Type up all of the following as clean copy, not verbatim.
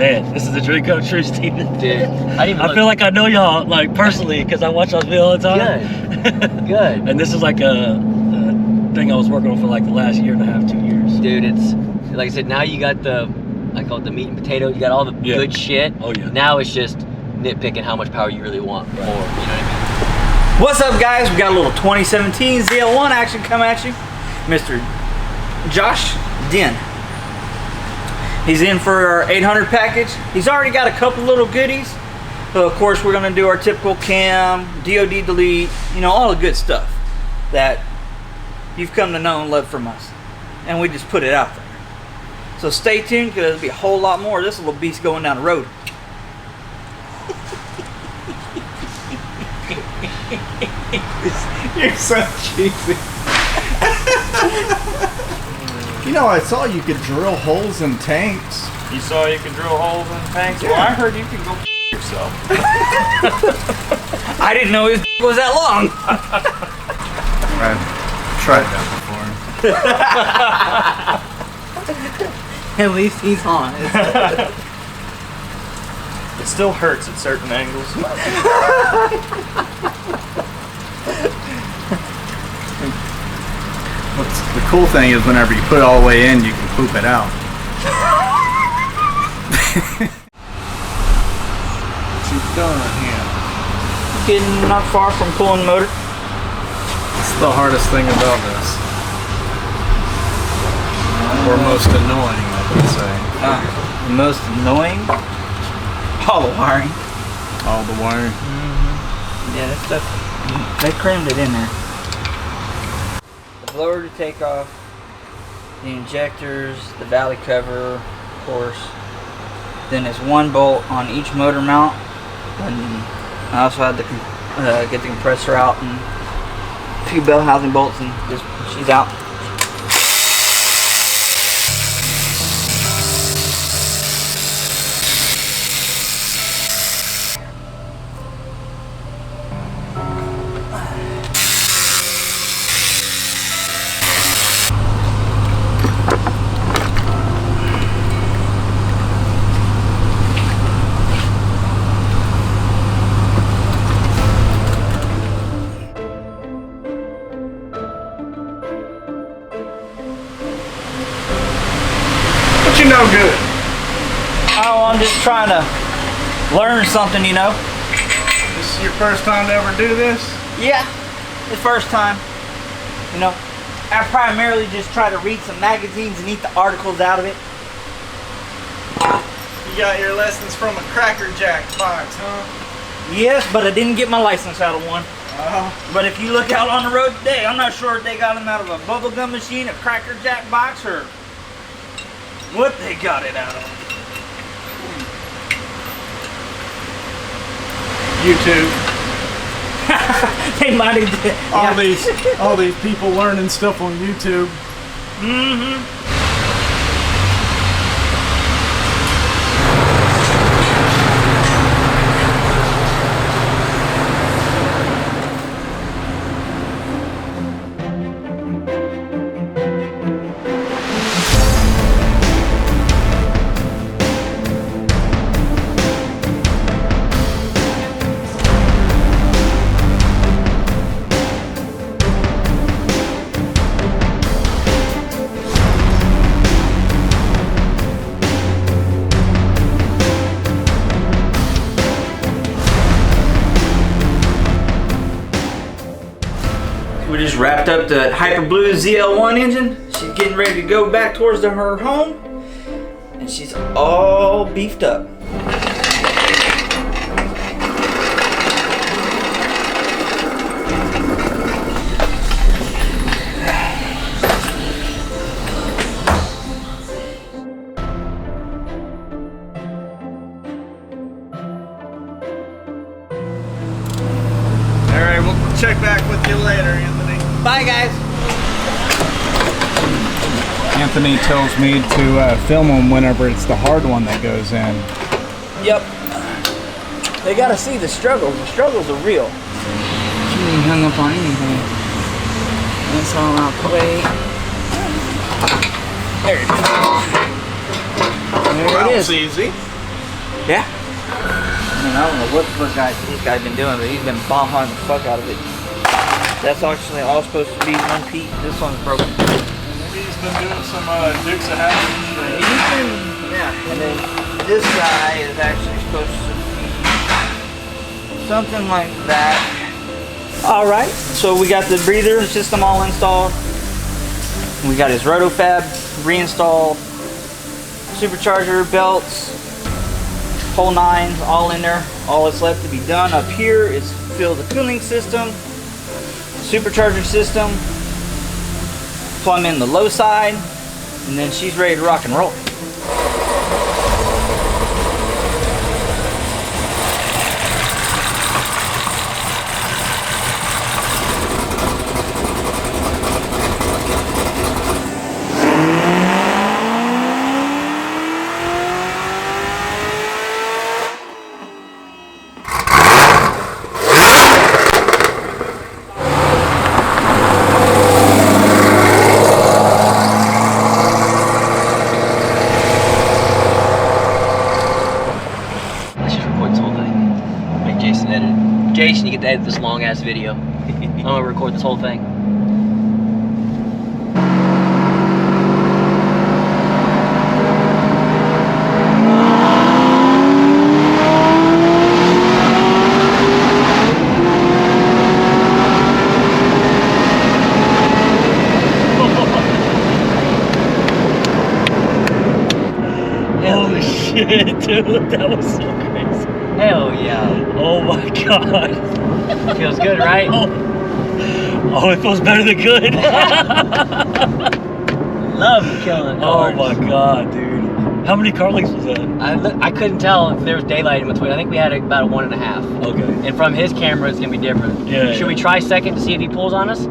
Man, this is a dream come true, Steven. Dude, I feel like I know y'all like personally because I watch y'all's video all the time. Good. And this is like a thing I was working on for like the last year and a half, 2 years. Dude, it's like I said. Now you got I call it the meat and potato. You got all the good shit. Oh yeah. Now it's just nitpicking how much power you really want more. You know what I mean? What's up, guys? We got a little 2017 ZL1 action come at you. Mr. Josh Den. He's in for our 800 package. He's already got a couple little goodies. Of course, we're gonna do our typical cam, DOD delete, you know, all the good stuff that you've come to know and love from us. And we just put it out there. So stay tuned, because there'll be a whole lot more of this little beast going down the road. You're so cheesy. You know, I saw you could drill holes in tanks. You saw you could drill holes in tanks? Yeah. Well, I heard you could go yourself. I didn't know his was that long. I've tried that before. At least he's honest. It still hurts at certain angles. The cool thing is whenever you put it all the way in, you can poop it out. What you done here? Getting not far from pulling motor. It's the hardest thing about this. Or most annoying, I would say. The most annoying? All the wiring. All the wiring. Yeah, that stuff, they crammed it in there. The blower to take off, the injectors, the valley cover, of course. Then there's one bolt on each motor mount. And I also had to get the compressor out and a few bell housing bolts, and just she's out. You know good. Oh, I'm just trying to learn something, you know. This is your first time to ever do this? Yeah, the first time. You know, I primarily just try to read some magazines and eat the articles out of it. You got your lessons from a Cracker Jack box, huh? Yes, but I didn't get my license out of one. Oh. But if you look out on the road today, I'm not sure if they got them out of a bubblegum machine, a Cracker Jack box, or what they got it out of. YouTube. They might have did. All these people learning stuff on YouTube. Mm-hmm. We just wrapped up the Hyper Blue ZL1 engine. She's getting ready to go back towards her home, and she's all beefed up. Alright, we'll check back with you later, Anthony. Bye, guys. Anthony tells me to film them whenever it's the hard one that goes in. Yep. They gotta see the struggles. The struggles are real. She ain't hung up on anything. That's all I'll play. There it is. There it is. Easy. Yeah. I mean, I don't know what the fuck this guy's been doing, but he's been bomb hunting the fuck out of it. That's actually all supposed to be one piece. This one's broken. Maybe he's been doing some Disassembly. Yeah. And then this guy is actually supposed to be something like that. All right. So we got the breather system all installed. We got his rotofab reinstalled. Supercharger, belts, whole nine, all in there. All that's left to be done up here is fill the cooling system, supercharger system, plumb in the low side, and then she's ready to rock and roll. Jason, you get to edit this long ass video. I'm gonna record this whole thing. Holy shit, dude, that was so crazy. Hell yeah. Oh my god. Feels good, right? Oh, it feels better than good. Love killing cars. Oh my god, dude. How many car lengths was that? I couldn't tell if there was daylight in between. I think we had about a 1.5. Okay. And from his camera, it's gonna be different. Yeah. Should we try second to see if he pulls on us?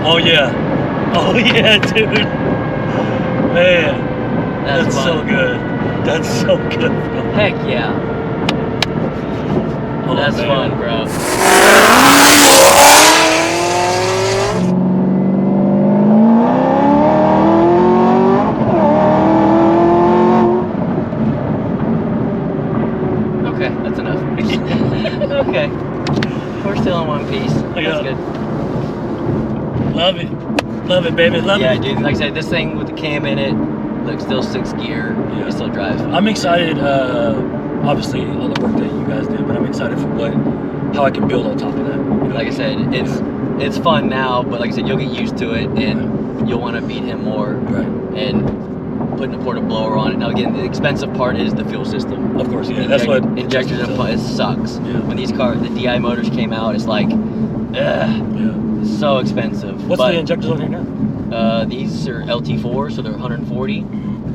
Oh yeah. Oh yeah, dude. Man. That's so good. That's so good, bro. Heck yeah. Oh, That's man. fun, bro. Okay, that's enough. Okay. We're still in one piece. That's Yeah. good. Love it. Love it, baby. Love Yeah, it. dude, like I said, this thing with the cam in it, like still 6 gear. Yeah. It still drives. I'm excited, obviously all the work that you guys did, but I'm excited for how I can build on top of that. You know? Like I said, it's fun now, but like I said, you'll get used to it and you'll want to beat him more. Right. And putting a porta blower on it. Now again, the expensive part is the fuel system. Of course, yeah. That's what injectors and it sucks. Yeah. When these cars, the DI motors came out, it's like, Yeah. so expensive. What's the injectors on here now? These are LT4, so they're 140,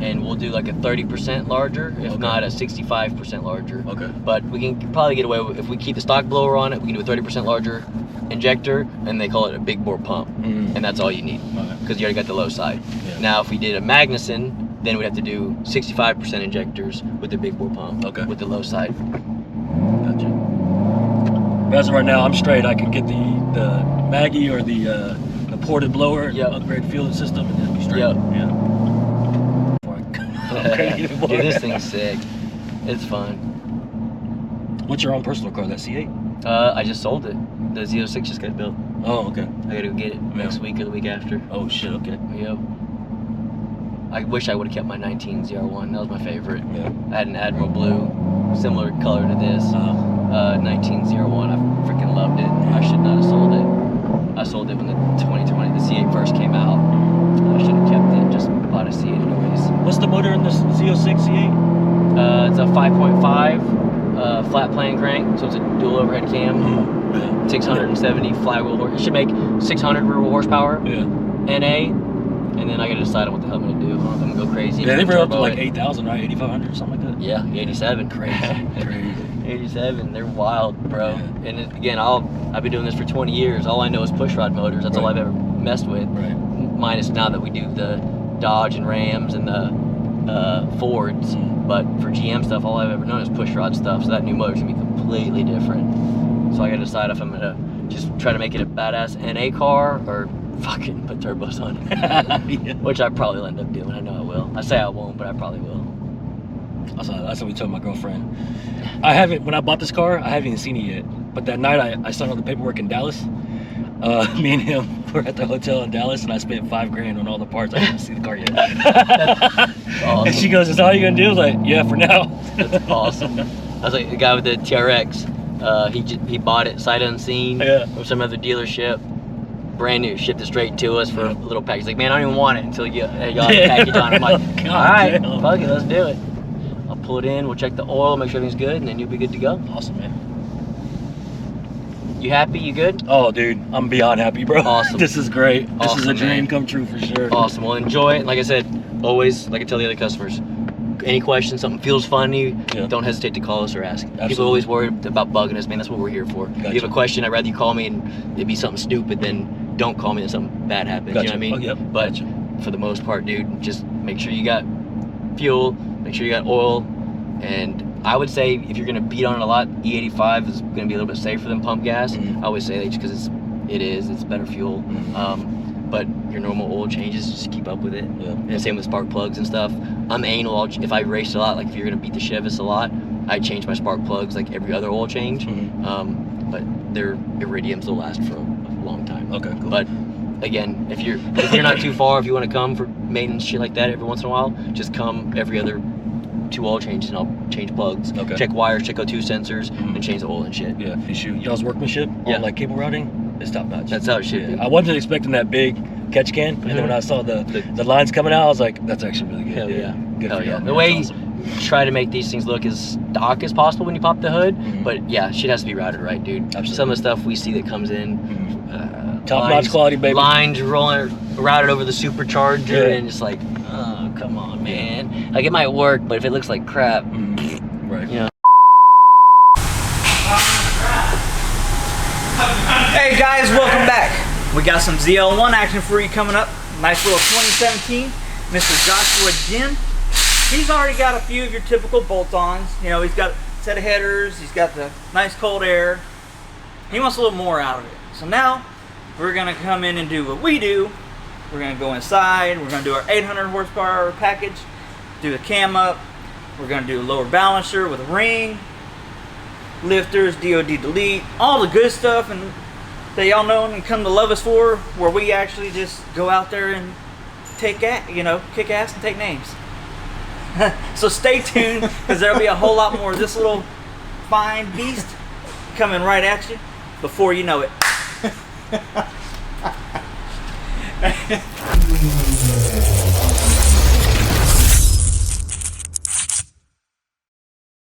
and we'll do like a 30% larger, if not a 65% larger. Okay. But we can probably get away with, if we keep the stock blower on it, we can do a 30% larger injector, and they call it a big bore pump, and that's all you need, because you already got the low side. Yeah. Now, if we did a Magnuson, then we'd have to do 65% injectors with the big bore pump, with the low side. Gotcha. But as of right now, I'm straight. I can get the Maggie or the ported blower, upgrade fueling system, and then be straight. Yep. Yeah. Dude, this thing's sick. It's fun. What's your own personal car? That C8? I just sold it. The Z06 just got built. Oh, okay. I gotta go get it next week or the week after. Oh shit. Okay. Yep. I wish I would have kept my 19 ZL1. That was my favorite. Yeah. I had an Admiral Blue, similar color to this. 19 ZL1. I freaking loved it. I should not have sold it. I sold it when the 2020, the C8 first came out. I should have kept it. Just bought a C8 anyways. What's the motor in this Z06 C8? It's a 5.5 flat plane crank, so it's a dual overhead cam. 670 flywheel horse. It should make 600 rear wheel horsepower. Yeah. NA. And then I gotta decide on what the hell I'm gonna do. I don't know if I'm gonna go crazy. Yeah, they were up to like 8,000, right? 8,500 or something like that. Yeah, 87. Crazy. 87. They're wild, bro. And again, I've been doing this for 20 years. All I know is push rod motors. That's all I've ever messed with. Right. minus now that we do the Dodge and Rams and the Fords. But for GM stuff, all I've ever known is push rod stuff. So that new motor's gonna be completely different. So I gotta decide if I'm gonna just try to make it a badass NA car or fucking put turbos on it. Yeah. Which I probably will end up doing. I know I will. I say I won't, but I probably will. That's what we told my girlfriend. I haven't, when I bought this car, I haven't even seen it yet. But that night I signed all the paperwork in Dallas. Me and him were at the hotel in Dallas, and I spent $5,000 on all the parts. I didn't see the car yet. Awesome. And she goes, "Is that all you gonna do?" I was like, "Yeah, for now." That's awesome. I was like the guy with the TRX. He bought it sight unseen from some other dealership, brand new, shipped it straight to us for a little package. He's like, "Man, I don't even want it until you got the package on." I'm like, God, "All right, damn. fuck it, let's do it." I'll pull it in. We'll check the oil, make sure everything's good, and then you'll be good to go. Awesome, man. You happy? You good? Oh, dude, I'm beyond happy, bro. Awesome. This is great. This is a Awesome, dream man. come true for sure. Awesome. Well, enjoy it. Like I said, always, like I tell the other customers, any questions, something feels funny, don't hesitate to call us or ask. Absolutely. People are always worried about bugging us, man. That's what we're here for. Gotcha. If you have a question, I'd rather you call me and it'd be something stupid than don't call me and something bad happens. Gotcha. You know what I mean? Oh, yep. But Gotcha. for the most part, dude, just make sure you got fuel, make sure you got oil, and I would say if you're gonna beat on it a lot, E85 is gonna be a little bit safer than pump gas. I always say that just because it's better fuel. But your normal oil changes, just keep up with it. And same with spark plugs and stuff. I'm anal. If I race a lot, like if you're gonna beat the Chevys a lot, I change my spark plugs like every other oil change. But their iridiums will last for a long time. Okay, cool. But again, if you're not too far, if you want to come for maintenance shit like that every once in a while, just come every other 2 oil changes and I'll change plugs. Okay. Check wires, check O2 sensors, and change the oil and shit. Yeah, y'all's workmanship on like cable routing is top notch. That's how it should be. I wasn't expecting that big catch can, and then when I saw the lines coming out, I was like, "That's actually really good." Hell yeah. Good Hell for yeah. y'all, The man. way That's awesome. you try to make these things look as stock as possible when you pop the hood, but yeah, shit has to be routed right, dude. Absolutely. Some of the stuff we see that comes in, top notch quality, baby. Lines routed over the supercharger, and just like, oh, come on, man. Like it might work, but if it looks like crap, Right. you know. Hey guys, welcome back. We got some ZL1 action for you coming up. Nice little 2017 Mr. Joshua Gen. He's already got a few of your typical bolt-ons. You know, he's got a set of headers, he's got the nice cold air. He wants a little more out of it. So now, we're gonna come in and do what we do. We're gonna go inside, we're gonna do our 800 horsepower package, do the cam up, we're gonna do a lower balancer with a ring, lifters, DOD delete, all the good stuff and that y'all know and come to love us for, where we actually just go out there and kick ass and take names. So stay tuned, because there'll be a whole lot more of this little fine beast coming right at you before you know it.